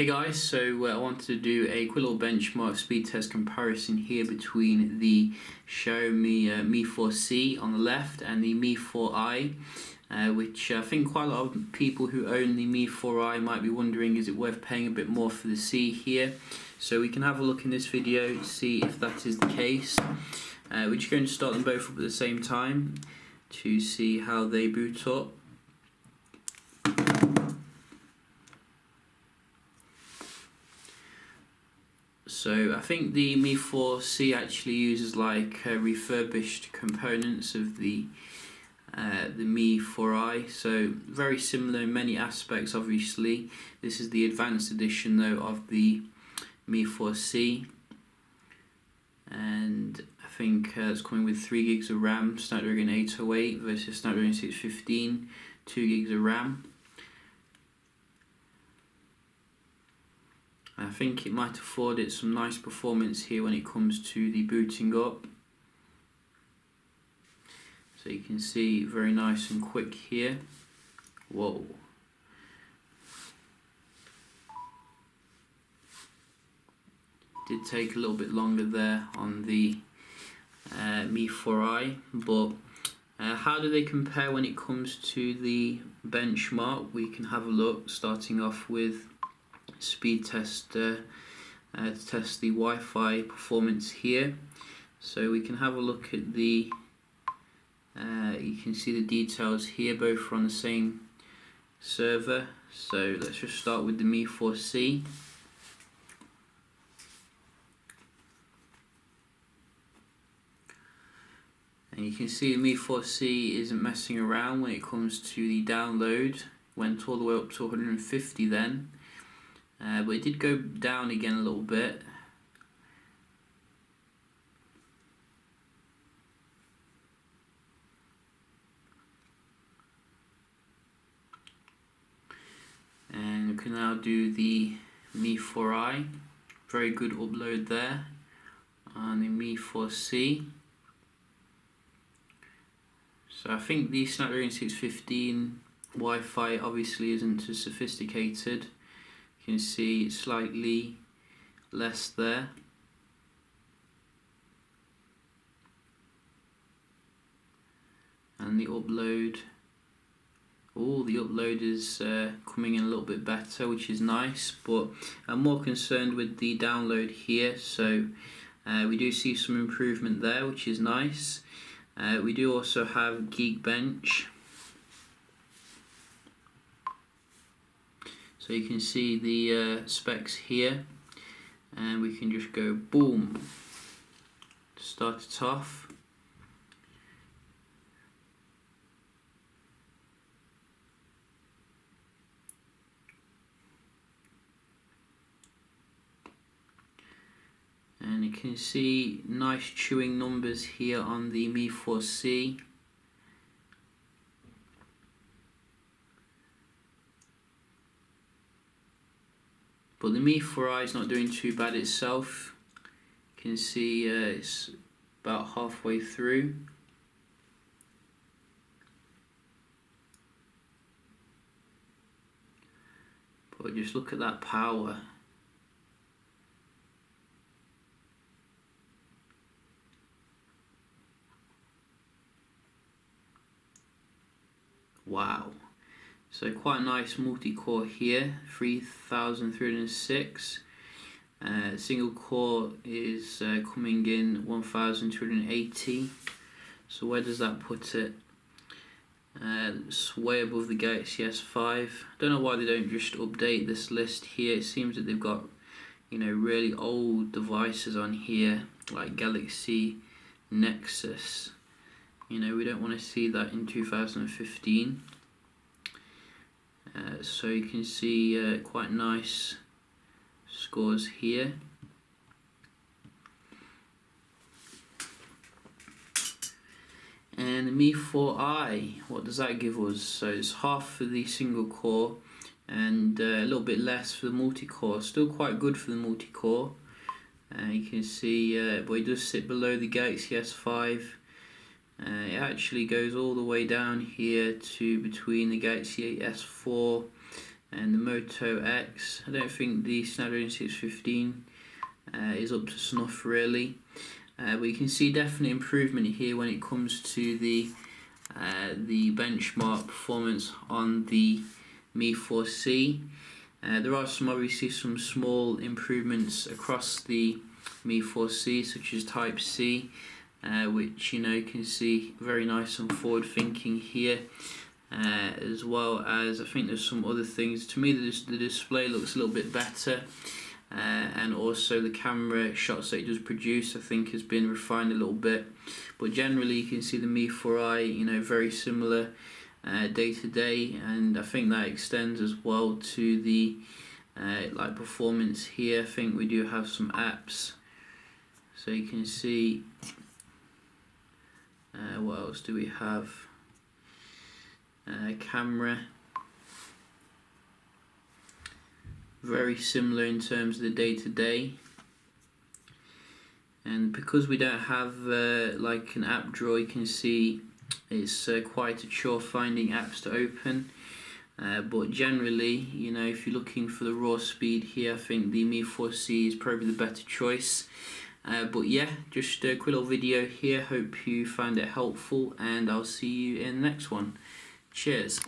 Hey guys, so I wanted to do a quick little benchmark speed test comparison here between the Xiaomi Mi4C on the left and the Mi4I, which I think quite a lot of people who own the Mi4I might be wondering, is it worth paying a bit more for the C here? So we can have a look in this video, see if that is the case. We're just going to start them both up at the same time to see how they boot up. So I think the Mi4C actually uses like refurbished components of the Mi4I, so very similar in many aspects. Obviously, this is the advanced edition though of the Mi4C, and I think it's coming with 3 gigs of RAM, Snapdragon 808 versus Snapdragon 615, 2 gigs of RAM. I think it might afford it some nice performance here when it comes to the booting up. So you can see very nice and quick here. Whoa. Did take a little bit longer there on the Mi4I, but how do they compare when it comes to the benchmark? We can have a look, starting off with speed test to test the Wi-Fi performance here. So we can have a look at the you can see the details here, both are on the same server. So let's just start with the Mi4C. And you can see the Mi4C isn't messing around when it comes to the download. Went all the way up to 150 then. But it did go down again a little bit. And we can now do the Mi4I. Very good upload there on the Mi4C. So I think the Snapdragon 615 Wi-Fi obviously isn't as sophisticated. You can see slightly less there. And the upload, the upload is coming in a little bit better, which is nice, but I'm more concerned with the download here. So we do see some improvement there, which is nice. We do also have Geekbench. So you can see the specs here, and we can just go boom to start it off. And you can see nice chewing numbers here on the Mi4C. But the Mi4I is not doing too bad itself. You can see it's about halfway through. But just look at that power. Wow. So quite a nice multi-core here, 3306. Single core is coming in 1280. So where does that put it? It's way above the Galaxy S5. Don't know why they don't just update this list here. It seems that they've got, really old devices on here, like Galaxy Nexus. We don't want to see that in 2015. So you can see quite nice scores here. And the Mi4I, what does that give us? So it's half for the single core and a little bit less for the multi-core. Still quite good for the multi-core. You can see, but it does sit below the Galaxy S5. It actually goes all the way down here to between the Galaxy S4 And the Moto X, I don't think the Snapdragon 615 is up to snuff really, but you can see definite improvement here when it comes to the benchmark performance on the Mi4C. There are obviously some small improvements across the Mi4C, such as Type C, which you can see very nice and forward thinking here. As well as I think there's some other things. To me, the display looks a little bit better, and also the camera shots that it does produce I think has been refined a little bit. But generally you can see the Mi4i very similar day to day, and I think that extends as well to the like performance here. I think we do have some apps, so you can see what else do we have. Camera, very similar in terms of the day-to-day, and because we don't have like an app drawer, you can see it's quite a chore finding apps to open, but generally if you're looking for the raw speed here, I think the Mi4C is probably the better choice. But yeah, just a quick little video here. Hope you found it helpful, and I'll see you in the next one. Cheers.